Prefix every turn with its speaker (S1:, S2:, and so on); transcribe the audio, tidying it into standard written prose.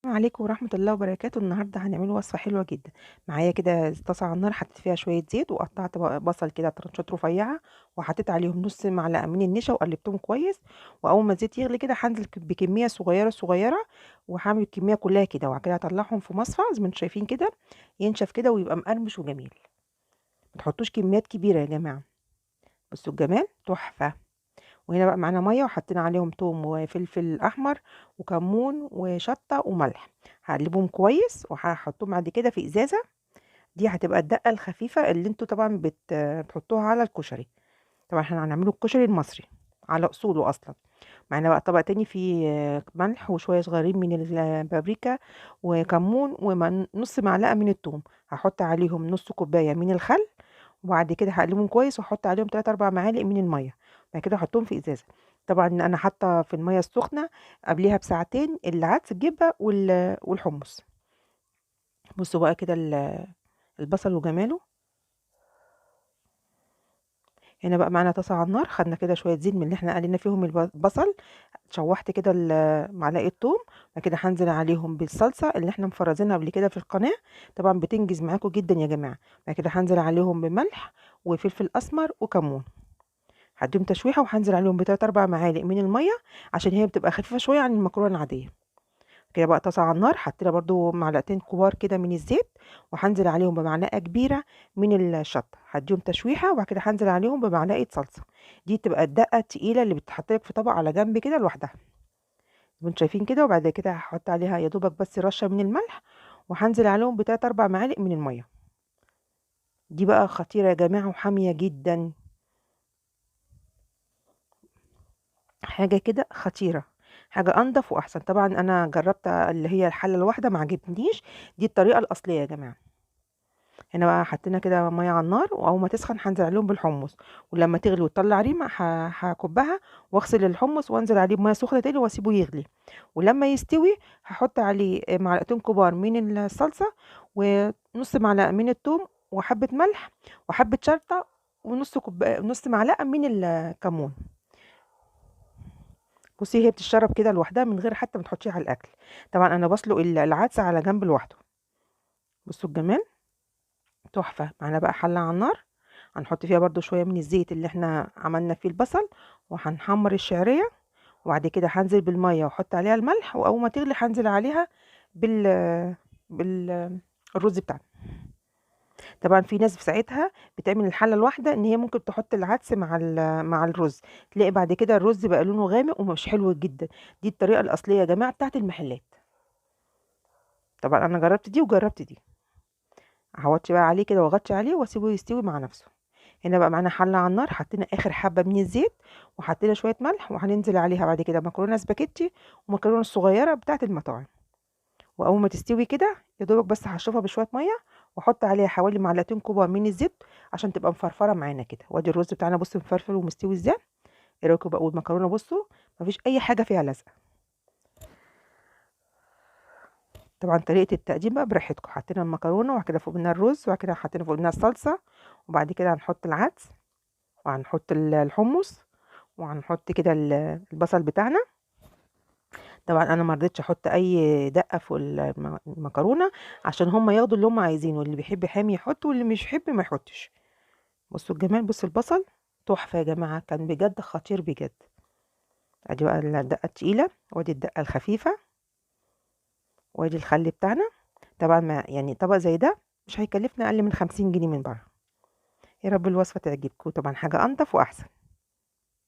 S1: السلام عليكم ورحمة الله وبركاته. النهارده هنعمل وصفة حلوة جدا. معايا كده طاسة على النار، حطيت فيها شوية زيت وقطعت بصل كده ترنشات رفيعة، وحطيت عليهم نص معلقة من النشا وقلبتهم كويس. واول ما الزيت يغلي كده هنزل بكمية صغيرة صغيرة، وهعمل الكمية كلها كده، وبعد كده هطلعهم في مصفى زي ما انتم شايفين كده، ينشف كده ويبقى مقرمش وجميل. ما تحطوش كميات كبيرة يا جماعة. بصوا الجمال تحفة. وهنا بقى معانا ميه، وحطينا عليهم توم وفلفل احمر وكمون وشطه وملح. هقلبهم كويس وهحطهم بعد كده في ازازه. دي هتبقى الدقه الخفيفه اللي انتوا طبعا بتحطوها على الكشري. طبعا احنا هنعمله الكشري المصري على اصوله اصلا. معانا بقى طبق تاني فيه ملح وشويه صغيرين من البابريكا وكمون ونص معلقه من الثوم. هحط عليهم نص كوبايه من الخل، وبعد كده هاقلبهم كويس واحط عليهم 3 4 معالق من الميه. بعد كده احطهم في ازازه. طبعا انا حاطه في الميه السخنه قبليها بساعتين العدس الجبه والحمص. بصوا بقى كده البصل وجماله. هنا بقى معانا طاسه على النار، خدنا كده شويه زيت من اللي احنا قلينا فيهم البصل. شوحت كده معلقه توم. بعد كده هنزل عليهم بالصلصه اللي احنا مفرزينها قبل كده في القناه. طبعا بتنجز معاكم جدا يا جماعه. بعد كده هنزل عليهم بملح وفلفل اسمر وكمون. هاديهم تشويحه وهنزل عليهم بتلات اربع معالق من الميه، عشان هي بتبقى خفيفه شويه عن المكرونه العاديه. كده بقى طاسه على النار، حطينا برضو معلقتين كبار كده من الزيت، وهنزل عليهم بمعلقه كبيره من الشطه. هديهم تشويحه وبعد كده هنزل عليهم بمعلقه صلصه. دي تبقى الدقه التقيله اللي بتتحط لك في طبق على جنب كده لوحدها. وانتم شايفين كده. وبعد كده هحط عليها يا دوبك بس رشه من الملح، وهنزل عليهم بتلات اربع معالق من الميه. دي بقى خطيره يا جماعه وحاميه جدا. حاجة كده خطيرة. حاجة أنضف وأحسن. طبعا أنا جربت اللي هي الحلة الواحدة ما عجبنيش. دي الطريقة الأصلية يا جماعة. هنا بقى حطينا كده مية على النار، وأول ما تسخن هنزل عليهم بالحمص. ولما تغلي وتطلع ريمة هكبها واغسل الحمص وانزل عليه بمية سخنة تاني واسيبه يغلي. ولما يستوي هحط عليه معلقتين كبار من الصلصة، ونص معلقة من الثوم، وحبة ملح، وحبة شطة، نص معلقة من الكمون. بُصّي، هي بتتشرب كده لوحدها من غير حتى ما تحطيها على الأكل. طبعًا أنا باسلق العدس على جنب لوحده. بصوا الجمال، تحفة. معانا بقى حلة على النار، هنحط فيها برضه شوية من الزيت اللي إحنا عملنا فيه البصل، وهنحمّر الشعرية. وبعد كده هانزل بالمَيّة واحط عليها الملح، وأول ما تغلي هانزل عليها بال بال الرز بتاعنا. طبعًا في ناس في ساعتها بتعمل الحلة الواحدة إن هي ممكن تحط العدس مع الرز، تلاقي بعد كده الرز بقى لونه غامق ومش حلو جدًا. دي الطريقة الأصلية يا جماعة بتاعة المحلات. طبعًا أنا جرّبت دي وجرّبت دي. هاوطّي بقى عليه كده واغطّي عليه واسيبه يستوي مع نفسه. هنا بقى معانا حلة على النار، حطينا آخر حبّة من الزيت، وحطينا شوية ملح، وهننزل عليها بعد كده مكرونة سباكيتي ومكرونة الصغيّرة بتاعة المطاعم. وأول ما تستوي كده يا دوبك بس هاشطفها بشوية مَيّة، واحط عليها حوالي معلقتين كبار من الزيت عشان تبقى مفرفرة معانا كده. وادي الرز بتاعنا بُصّوا مفرفر ومستوي إزاي. إيه رأيكم بقى؟ والمكرونة بُصّوا ما فيش أي حاجة فيها لازقة. طبعًا طريقة التقديم بقى براحتكم. حطينا المكرونة وبعد كده فوق منها الرز، وبعد كده حطينا فوق منها الصلصة، وبعد كده هنحط العدس، وهنحط الحمص، وهنحط كده البصل بتاعنا. طبعًا أنا ما رضيتش أحط أي دقة فوق المكرونة عشان هُم ياخدوا اللي هُم عايزينه، اللي بيحب حامي يحط واللي مش بيحب ما يحطش. بصوا الجمال، بصوا البصل تحفة يا جماعة، كان بجد خطير بجد. ادي بقى الدقة التقيلة، وادي الدقة الخفيفة، وادي الخل بتاعنا. طبعا ما يعني طبق زي ده مش هيكلفنا اقل من 50 جنيه من بره. يا رب الوصفة تعجبكم. طبعا حاجة انضف واحسن.